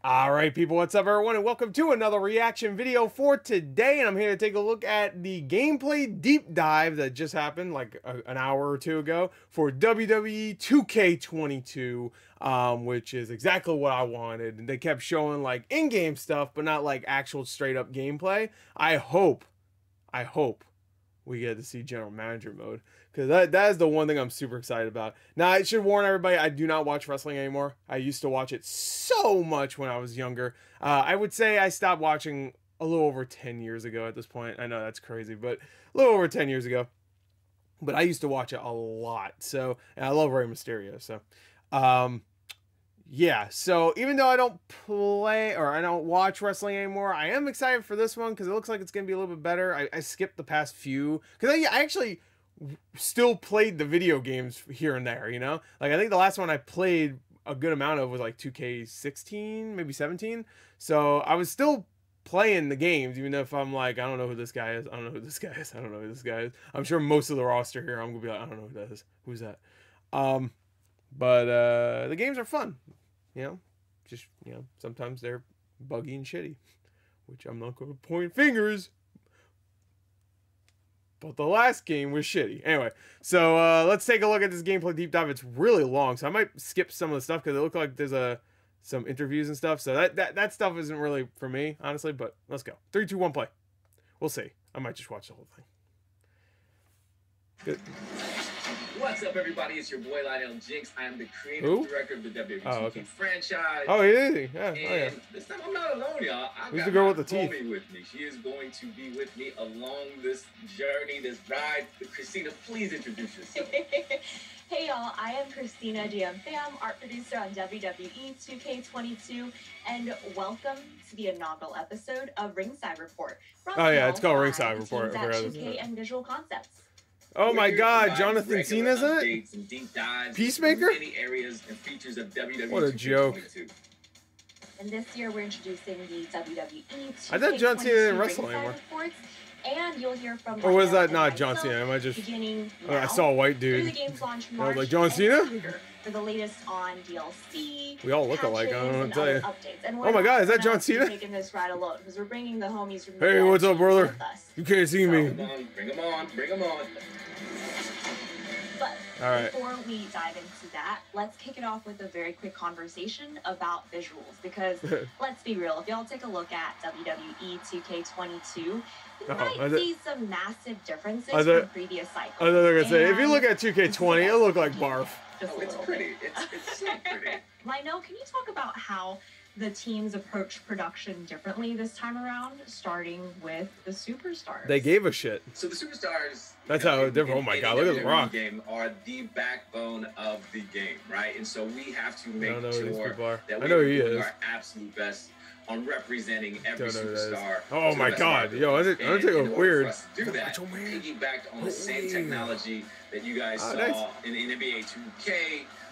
Alright people, what's up everyone, and welcome to another reaction video for today. And I'm here to take a look at the gameplay deep dive that just happened like an hour or two ago for WWE 2K22, which is exactly what I wanted. And they kept showing like in-game stuff, but not like actual straight up gameplay. I hope we get to see general manager mode, because that is the one thing I'm super excited about. Now, I should warn everybody, I do not watch wrestling anymore. I used to watch it so much when I was younger. I would say I stopped watching a little over 10 years ago at this point. I know that's crazy, but a little over 10 years ago. But I used to watch it a lot. So, and I love Rey Mysterio. So, yeah, so even though I don't play or I don't watch wrestling anymore, I am excited for this one because it looks like it's going to be a little bit better. I skipped the past few because I actually still played the video games here and there, you know? Like, I think the last one I played a good amount of was like 2K16, maybe 17. So I was still playing the games, even if I'm like, I don't know who this guy is. I don't know who this guy is. I don't know who this guy is. I'm sure most of the roster here, I'm going to be like, I don't know who that is. Who's that? But the games are fun, you know, just, you know, sometimes they're buggy and shitty, which I'm not going to point fingers, but the last game was shitty. Anyway, so let's take a look at this gameplay deep dive. It's really long, so I might skip some of the stuff because it looks like there's some interviews and stuff, so that stuff isn't really for me, honestly, but let's go. 3, 2, 1, play. We'll see. I might just watch the whole thing. Good. What's up, everybody? It's your boy Lionel Jinx. I am the creative director of the WWE 2K franchise. Oh, yeah. Yeah. And this time I'm not alone, y'all. Who's the girl with the teeth? With me. She is going to be with me along this journey, this ride. Christina, please introduce yourself. Hey y'all, I am Christina GM-Fam, art producer on WWE 2K22, and welcome to the inaugural episode of Ringside Report. Oh yeah, it's called Ringside Report. 2K and Visual Concepts. Oh my God, Jonathan Cena's in it? And deep dives Peacemaker? Many areas and features of WWE. What a joke. And this year we're introducing the WWE 2K22 I thought John Cena didn't wrestle anymore. Reports, and you'll hear from or was that not John Cena? Am I just... I saw a white dude. The game's launch I was like, John Cena? For the latest on DLC. We all look alike, I don't know what to tell you. And oh my God, is that John Cena? Taking this ride alone because we're bringing the homies from hey, what's up, brother? You can't see me. Bring them on, bring them on. But before we dive into that, let's kick it off with a very quick conversation about visuals. Because let's be real, if y'all take a look at WWE 2K22, you might see some massive differences from previous cycles. I was going to say, if you look at 2K20, it looked like barf. Oh, it's pretty. It's so pretty. Lionel, can you talk about how the teams approach production differently this time around, starting with the superstars? They gave a shit. So the superstars, that's how different. Oh my God, look at the Rock. Game are the backbone of the game, right? And so we have to make sure that we're doing our absolute best on representing every superstar. Oh my God, yo, I think it's weird. To do that, piggybacked on the same technology that you guys saw in NBA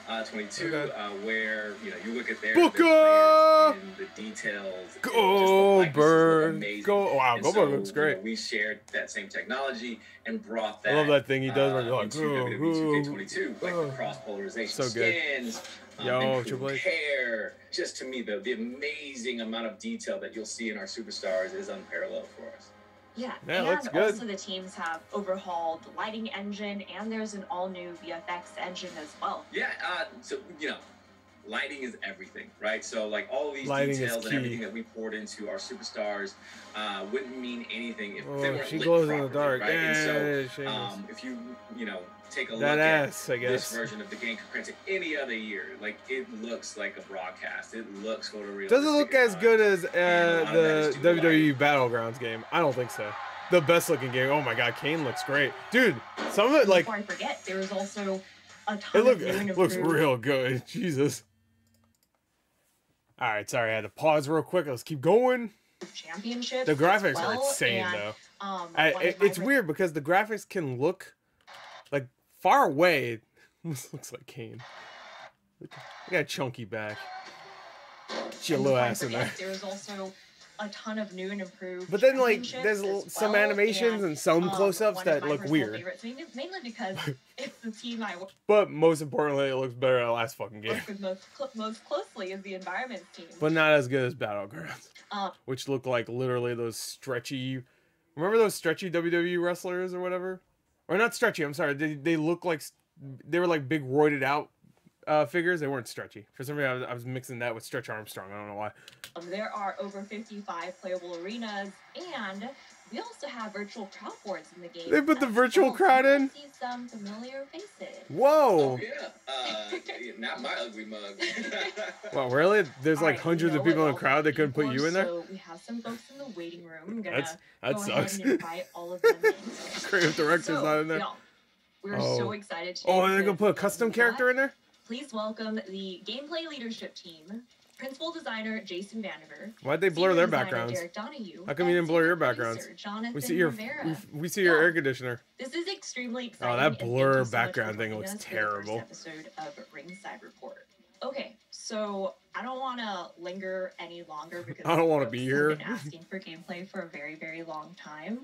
2K22, where you look at their players and the details. Goldberg. Wow, Goldberg looks great. We shared that same technology and brought that. I love that thing he does where you're like, WWE 2K22, like the cross polarization skins. Hair, just to me, the amazing amount of detail that you'll see in our superstars is unparalleled for us. Yeah, and also the teams have overhauled the lighting engine, and there's an all-new VFX engine as well. Yeah, so, lighting is everything, right? So, like, all of these details and everything that we poured into our superstars wouldn't mean anything if they weren't she lit glows properly, in the dark. Right? And so, if you, take a look at this version of the game compared to any other year, like, it looks like a broadcast. It looks photorealistic. Does it look as good as the WWE Battlegrounds game? I don't think so. The best looking game. Oh my God, Kane looks great, dude. Some of it, like, before I forget, there was also a ton it looks real good. Jesus. All right, sorry, I had to pause real quick. Let's keep going. Championship. The graphics are insane, though. It's weird because the graphics can look like far away. This looks like Kane. Look got a chunky back. Get your little ass in there. There was also a ton of new and improved. But then, like, there's some animations and some close-ups that look weird. Mainly because it's the team I work. But most importantly, it looks better than the last fucking game. With most closely is the environment team. But not as good as Battlegrounds, which look like literally those stretchy. Remember those stretchy WWE wrestlers or whatever? Or not stretchy. I'm sorry. They look like they were like big roided out figures. They weren't stretchy. For some reason, I was mixing that with Stretch Armstrong. I don't know why. There are over 55 playable arenas, and we also have virtual crowd boards in the game. They put the virtual crowd in? See some familiar faces. Whoa! Oh, yeah. Not my ugly mug. Wow, really? There's like hundreds of people in the crowd. They couldn't put you in there? So we have some folks in the waiting room. I'm gonna that go sucks. ahead and invite all of them in. Creative director's not in there. Y'all, we're so excited today. Oh, they're gonna put a custom character in there? Please welcome the gameplay leadership team. Principal designer Jason Vandiver. Why'd they blur their backgrounds? How come you didn't blur your backgrounds? We see your air conditioner. This is extremely exciting. Oh, that blur background thing looks terrible. Episode of Ringside Report. Okay, so I don't want to linger any longer because I don't want to be here. I've been asking for gameplay for a very, very long time.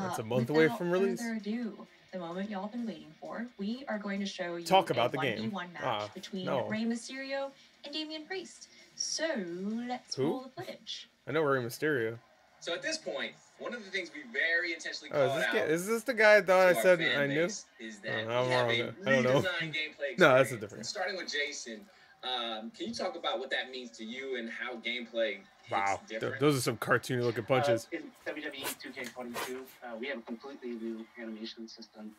It's a month away from release. Without further ado, the moment y'all been waiting for, we are going to show you Talk about a the game. 1v1 match between Rey Mysterio and Damian Priest. So let's roll the footage. I know Rey Mysterio. So at this point, one of the things we very intentionally called out. Is this the guy I thought I said I knew? Is that we I have don't know. a redesigned gameplay experience. No, that's a different. Starting with Jason, can you talk about what that means to you and how gameplay Wow, different? those are some cartoony looking punches. In WWE 2K22, we have a completely new animation system.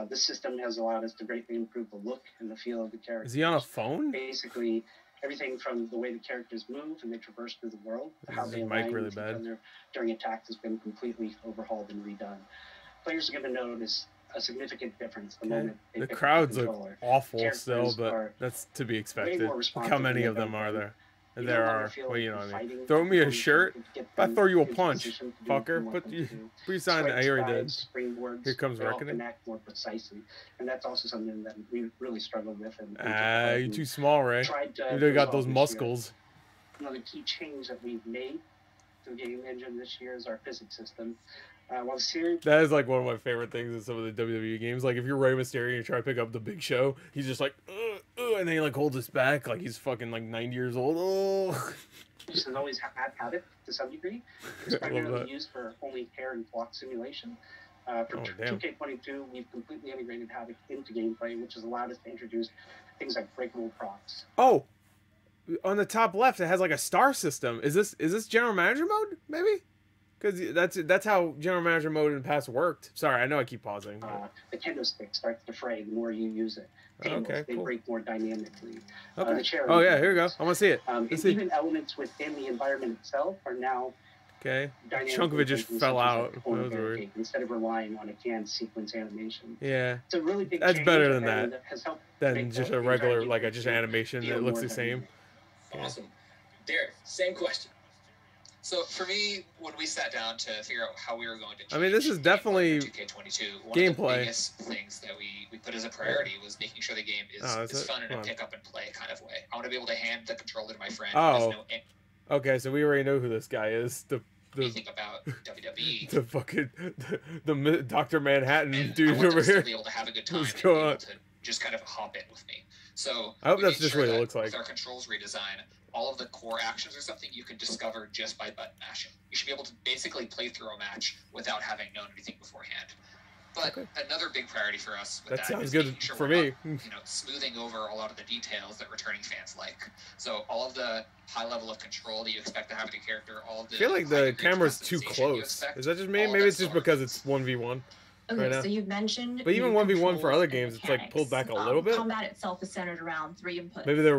This system has allowed us to greatly improve the look and the feel of the characters. Is he on a phone? Basically, everything from the way the characters move and they traverse through the world, how they mic align really with each bad other during attacks has been completely overhauled and redone. Players are going to notice a significant difference the moment they the pick up crowds the look controller. awful still, but that's to be expected. Look how many of them are there? There are. Well, you know what I mean. Throw me a shirt. If I throw you a punch, fucker. Put your sign. I already did. Here comes Reckoning. More precisely, and that's also something that we really struggled with. You're too small, Ray. You got those muscles. Another key change that we've made to the game engine this year is our physics system. While the series that is like one of my favorite things in some of the WWE games. Like if you're Rey Mysterio and you try to pick up the Big Show, he's just like, and then he like holds his back like he's fucking like 90 years old. This has always had it to some degree. It's primarily used for only air and block simulation. For 2K22, we've completely integrated Havoc into gameplay, which has allowed us to introduce things like breakable props. Oh, on the top left, it has like a star system. Is this General Manager mode? Maybe. Because that's how General Manager mode in the past worked. Sorry, I know I keep pausing. The kendo stick starts to fray the more you use it. Tables, they break more dynamically. Okay. The chair yeah, here we go. I want to see it. Even elements within the environment itself are now a chunk of it just fell out. That was weird. Instead of relying on a canned sequence animation. Yeah. It's a really big That's change, better than that. Has helped than just a regular, like just animation that looks the same. Awesome. Derek, same question. So for me, when we sat down to figure out how we were going to I mean, this is definitely 2K22, one gameplay. of the biggest things that we put as a priority was making sure the game is fun in a pick up and play kind of way. I want to be able to hand the controller to my friend. Okay, so we already know who this guy is. The think about WWE. The fucking the Dr. Manhattan and dude over here. To be able to have a good time and be able to just kind of hop in with me. So I hope that's just what it looks like. With our controls redesign, all of the core actions are something you can discover just by button mashing. You should be able to basically play through a match without having known anything beforehand. But another big priority for us with that sounds is good making sure for we're me. not, smoothing over a lot of the details that returning fans like. So all of the high level of control that you expect to have in a character, all of the I feel like the camera's too close. Is that just me? Maybe it's just because it's 1v1. Okay, right now. So you've mentioned. But even 1v1 for other games, it's like pulled back a little bit. Combat itself is centered around 3 inputs. Maybe they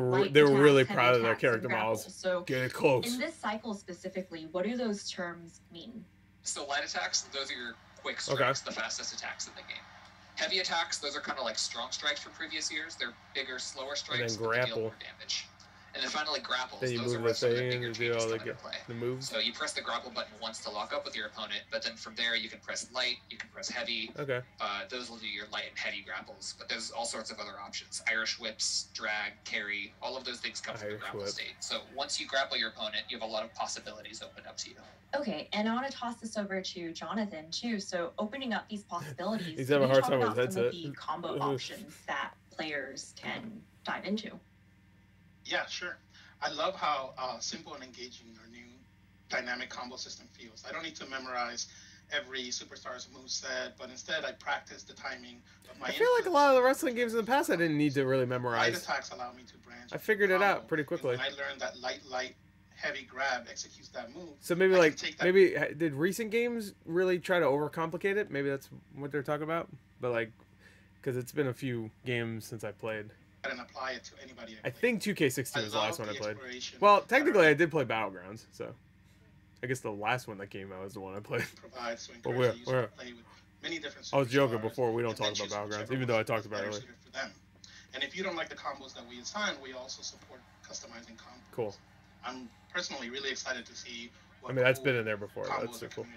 were really proud of their character models. So get it close. In this cycle specifically, what do those terms mean? So light attacks, those are your quick strikes, the fastest attacks in the game. Heavy attacks, those are kind of like strong strikes from previous years. They're bigger, slower strikes, but they deal more damage. And then finally, grapples. Then you Those move are the some of the thing bigger and do changes all come into play. the moves. So you press the grapple button once to lock up with your opponent, but then from there you can press light, you can press heavy. Okay. Those will do your light and heavy grapples, but there's all sorts of other options. Irish whips, drag, carry, all of those things come from the grapple state. So once you grapple your opponent, you have a lot of possibilities opened up to you. Okay, and I want to toss this over to Jonathan too. So opening up these possibilities, he's having a hard time with his some of headset. the combo options that players can dive into. Yeah, sure. I love how simple and engaging our new dynamic combo system feels. I don't need to memorize every superstar's moveset, but instead I practice the timing of my I feel like a lot of the wrestling games in the past I didn't need to really memorize. Light attacks allow me to branch. I figured it out pretty quickly. And when I learned that light, heavy grab executes that move. So maybe did recent games really try to overcomplicate it? Maybe that's what they're talking about. But like, because it's been a few games since I played. And apply it to anybody. I think 2K22 was the last one I played. Well, technically I did play Battlegrounds, so I guess the last one that came out was the one I played. But we're I was joking before. We don't talk about Battlegrounds, even though I talked about it earlier. And if you don't like the combos that we assign, we also support customizing combos. Cool. I'm personally really excited to see what that's been in there before. That's so cool.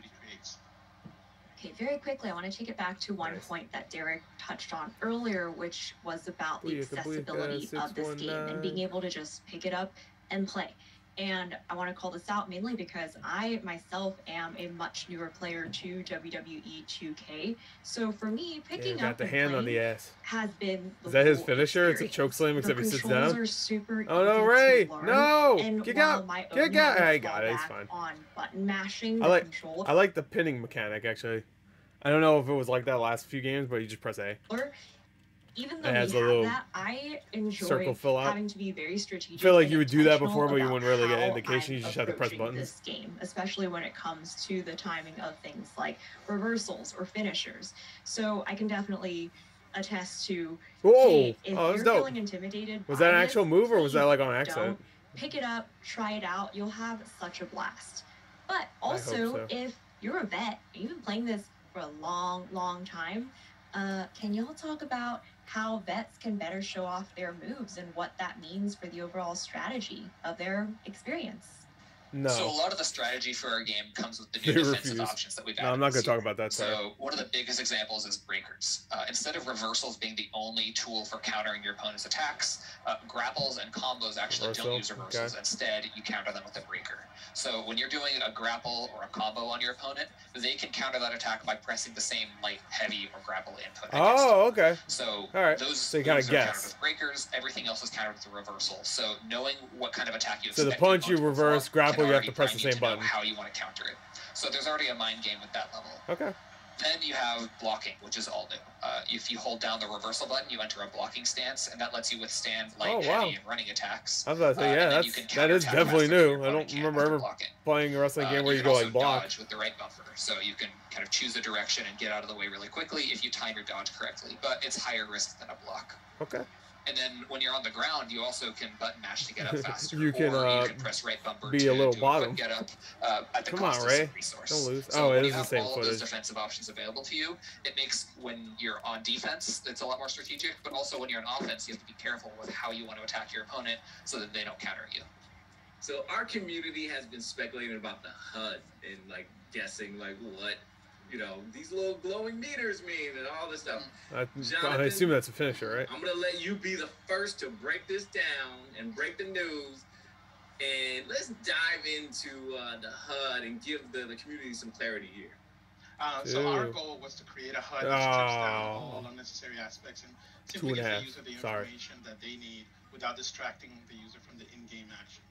Okay, very quickly, I want to take it back to one point that Derek touched on earlier, which was about the accessibility of this game and being able to just pick it up and play. And I want to call this out mainly because I myself am a much newer player to WWE 2K. So for me, picking up the hand on the ass has been is that his finisher? It's a choke slam except he sits down. Are super oh no, Ray! No! Kick out! Kick out! I got it. It's fine. On button mashing, I like the pinning mechanic actually. I don't know if it was like that last few games, but you just press A. Even though we have that, I enjoy having to be very strategic. I feel like you would do that before, but you wouldn't really get an indication. You just have to press buttons. This game, especially when it comes to the timing of things like reversals or finishers. So I can definitely attest to. Whoa! Hey, if you're feeling intimidated, was that an actual move or was that like on accident? Pick it up, try it out. You'll have such a blast. But also, if you're a vet, you've been playing this for a long time. Can y'all talk about how vets can better show off their moves and what that means for the overall strategy of their experience? No. So a lot of the strategy for our game comes with the new defensive options that we've added. No, I'm not going to talk about that. So one of the biggest examples is breakers. Instead of reversals being the only tool for countering your opponent's attacks, grapples and combos actually don't use reversals. Okay. Instead, you counter them with a breaker. So when you're doing a grapple or a combo on your opponent, they can counter that attack by pressing the same light, heavy, or grapple input. Okay. So those you kind of guess. Countered with breakers. Everything else is countered with a reversal. So knowing what kind of attack you expect. So the punch you reverse, grapple you have to press the same button. How you want to counter it. So there's already a mind game with that level. Okay. Then you have blocking, which is all new. If you hold down the reversal button, you enter a blocking stance, and that lets you withstand light, heavy, and running attacks. I was about to say, that is definitely new. I don't remember ever playing a wrestling game where you go like block. Dodge with the right bumper, so you can kind of choose a direction and get out of the way really quickly if you time your dodge correctly. But it's higher risk than a block. Okay. And then when you're on the ground, you also can button mash to get up faster. you can press right bumper be a little bottom. Get up at the Come cost on, Ray. of resource. Don't lose. So it is the same all footage. Those defensive options available to you, it makes when you're on defense, it's a lot more strategic. But also when you're on offense, you have to be careful with how you want to attack your opponent so that they don't counter you. So our community has been speculating about the HUD and like guessing like what these little glowing meters mean and all this stuff. I assume that's a finisher, right? I'm going to let you be the first to break this down and break the news. And let's dive into the HUD and give the community some clarity here. So our goal was to create a HUD that strips down all unnecessary aspects and simply give the user the information that they need without distracting the user from the in-game action.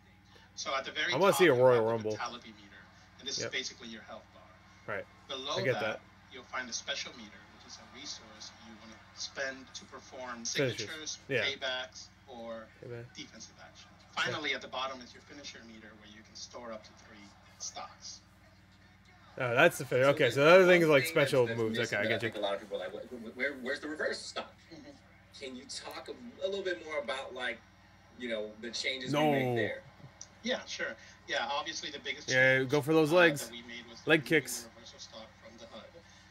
So at the very top, I want to see a Royal Rumble. Vitality meter, and this is basically your health bar. Right. Below that, you'll find a special meter, which is a resource you want to spend to perform signatures, paybacks, or defensive action. Finally, at the bottom is your finisher meter, where you can store up to 3 stocks. Oh, that's the finish. Okay, so the other thing is like special moves. Okay, I get you. I think a lot of people are like, where's the reverse stock? Can you talk a little bit more about like, the changes we made there? Yeah, sure. Yeah, obviously the biggest go for those legs. That we made was leg kicks. Reversal stock from the HUD.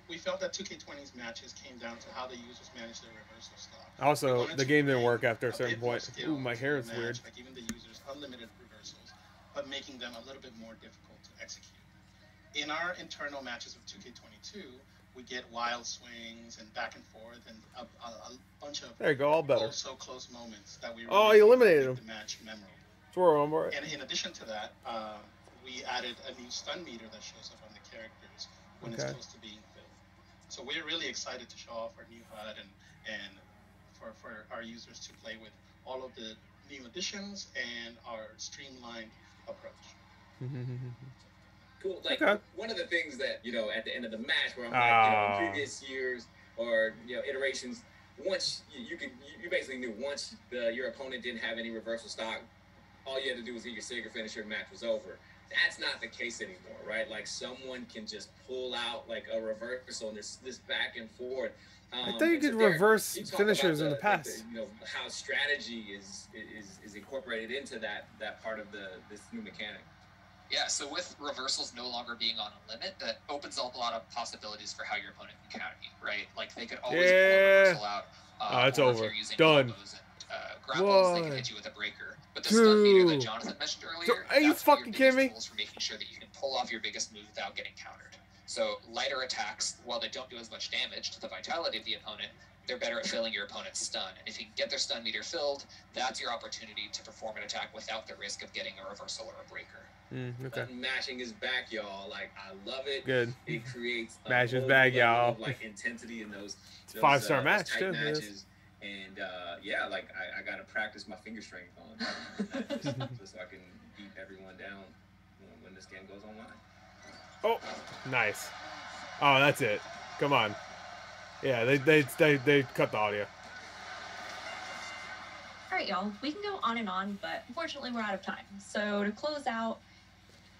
we felt that 2K20's matches came down to how the users manage their reversal stock. Also, the game didn't work after a certain point. Ooh, my hair is weird. Like giving the users unlimited reversals, but making them a little bit more difficult to execute. In our internal matches of 2K22, we get wild swings and back and forth and a bunch of there you go, all better. So close moments that we really you eliminated him. The match memorable. Sure, on board. And in addition to that, we added a new stun meter that shows up on the characters when it's close to being filled. So we're really excited to show off our new HUD and for our users to play with all of the new additions and our streamlined approach. Cool. Like one of the things that, you know, at the end of the match where I'm like, you know, in previous years or, you know, iterations, once you basically knew once your opponent didn't have any reversal stock, all you had to do was hit your signature finisher and match was over. That's not the case anymore, right? Like someone can just pull out like a reversal and this back and forth. I thought you could reverse finishers in the past. You know how strategy is incorporated into that part of this new mechanic. Yeah, so with reversals no longer being on a limit, that opens up a lot of possibilities for how your opponent can counter you, right? Like they could always pull a reversal out. It's over. Done. Grapples, they can hit you with a breaker. But the stun meter that Jonathan mentioned earlier, are you fucking kidding me? For making sure that you can pull off your biggest move without getting countered. So lighter attacks, while they don't do as much damage to the vitality of the opponent, they're better at filling your opponent's stun. And if you can get their stun meter filled, that's your opportunity to perform an attack without the risk of getting a reversal or a breaker. Button mashing is back, y'all. Like I love it. Good. It creates mash is back, y'all. Like intensity in those 5-star match too. Matches. And yeah, like I gotta practice my finger strength on just so I can beat everyone down when this game goes online. Oh, nice. Oh, that's it. Come on. Yeah, they cut the audio. All right, y'all. We can go on and on, but unfortunately, we're out of time. So to close out,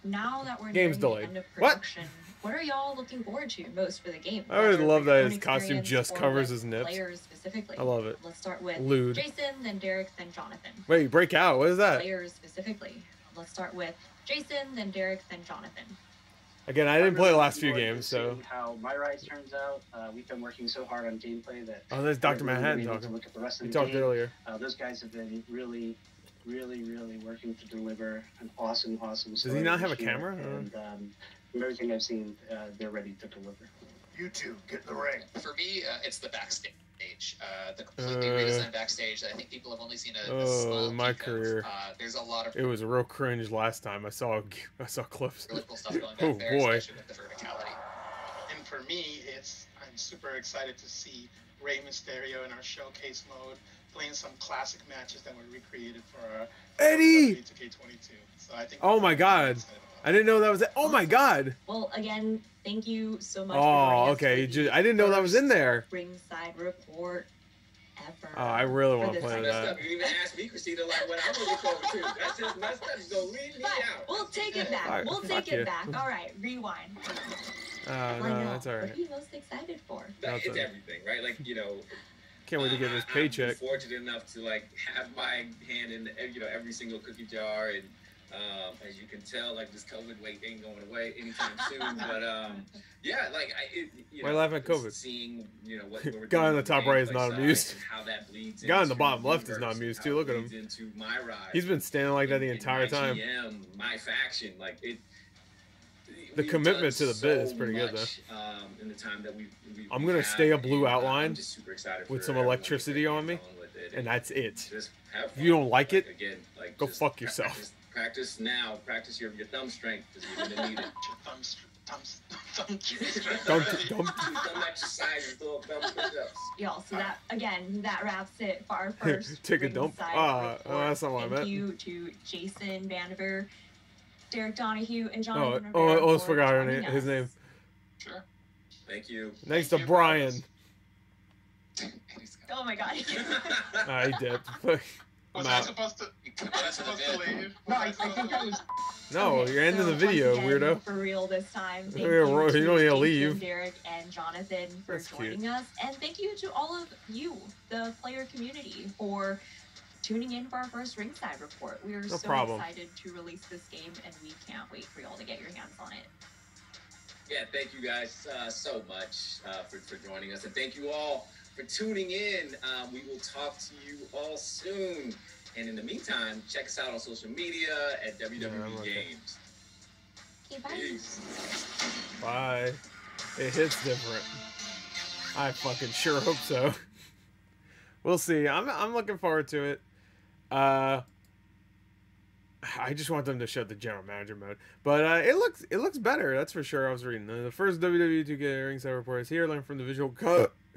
now that we're nearing the end of production, what are y'all looking forward to most for the game? I really love that his costume just covers his nips. Players specifically. I love it. Let's start with Lewd. Jason, then Derek, then Jonathan. Wait, break out. What is that? Players specifically. Let's start with Jason, then Derek, then Jonathan. Again, I didn't play the last few games, so. How my rise turns out. We've been working so hard on gameplay that. Oh, there's Dr. Manhattan talking. Look at the rest of he the talked game. Earlier. Those guys have been really working to deliver an awesome story. Does he not have a camera? And from everything I've seen, they're ready to deliver. You two, get in the ring. For me, it's the backstage. The completely redesigned backstage that I think people have only seen a small my peek career. Of. There's a lot of. It was a real cringe last time. I saw clips. Really cool stuff going back there, boy. especially with the verticality. And for me, I'm super excited to see Rey Mysterio in our showcase mode, playing some classic matches that were recreated for our Eddie 2K22. So I think. Oh my God. I didn't know that was it. Oh my God. Well, again, thank you so much. Oh, okay. I didn't know that was in there. Ringside report ever. Oh, I really want to play that. You even asked me, Christina, like what I'm looking forward to. That's just messed up. You're gonna leave me out. We'll take it back. We'll take it back. All right, rewind. No, that's all right. What are you most excited for? It's everything, right? Like, you know. Can't wait to get this paycheck. I'm fortunate enough to like have my hand in every single cookie jar, and as you can tell, like this COVID wait ain't going away anytime soon. But yeah, like why laughing at COVID? Seeing what we're guy on the top right is not amused. How that bleeds. Guy on the bottom left is not amused too. Look at him. Into my ride. He's been standing like that the entire time. My faction, like it. The commitment to the bit is pretty good though. In the time that I'm gonna stay a blue outline just super excited with some electricity on me, and that's it. If you don't like it, again, like go fuck yourself. Practice now. Practice your thumb strength because you're gonna need it. Thumb exercises, little thumb push-ups. Y'all, so that wraps it for our first take a dump. That's not what I meant. Thank you to Jason Vandiver, Derek Donahue, and Jonathan. I almost forgot his name. Sure. Thank you. Thanks to Brian. Oh my God. He dipped. Was I supposed to leave? No, I think that was. No, you're ending the video, weirdo. For real this time. Thank you don't need to Jason, leave. Derek, and Jonathan for joining us. And thank you to all of you, the player community, for tuning in for our first Ringside report. We are so excited to release this game, and we can't wait for y'all to get your hands on it. Yeah, thank you guys so much for joining us. And thank you all for tuning in. We will talk to you all soon. And in the meantime, check us out on social media at WWE Games. Okay, bye. Peace. Bye. It hits different. I fucking sure hope so. We'll see. I'm looking forward to it. I just want them to show the general manager mode, but it looks better. That's for sure. I was reading the first WWE 2K Ringside report is here. Learn from the visual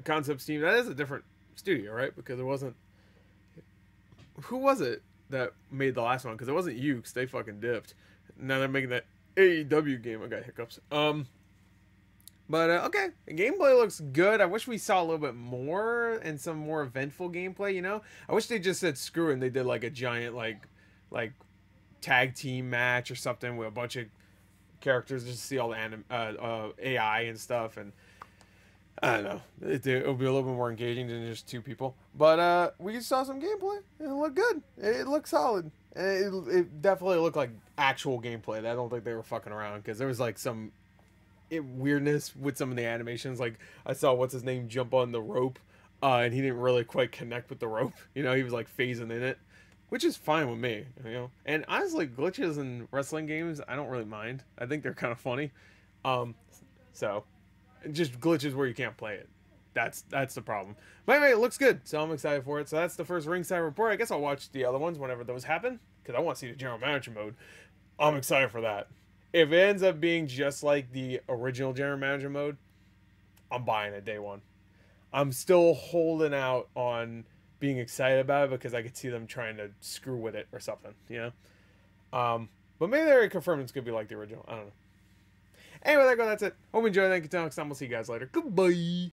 concepts team. That is a different studio, right? Because it wasn't. Who was it that made the last one? Because it wasn't Ukes. They fucking dipped. Now they're making that AEW game. I got hiccups. But okay, the gameplay looks good. I wish we saw a little bit more and some more eventful gameplay. You know, I wish they just said screw it and they did like a giant like tag team match or something with a bunch of characters just to see all the AI and stuff. And I don't know, it'll be a little bit more engaging than just two people. But we saw some gameplay and it looked good. It looked solid. It definitely looked like actual gameplay. I don't think they were fucking around because there was like some weirdness with some of the animations. Like I saw what's his name jump on the rope and he didn't really quite connect with the rope. You know, he was like phasing in it, which is fine with me, you know. And honestly, glitches in wrestling games, I don't really mind. I think they're kind of funny. So just glitches where you can't play it. That's the problem. But anyway, it looks good, so I'm excited for it. So that's the first Ringside report. I guess I'll watch the other ones whenever those happen, because I want to see the general manager mode. I'm excited for that. If it ends up being just like the original general manager mode, I'm buying it day one. I'm still holding out on being excited about it because I could see them trying to screw with it or something, you know? But maybe they already confirmed it's going to be like the original. I don't know. Anyway, that's it. Hope you enjoyed. Thank you. Till next time. We'll see you guys later. Goodbye.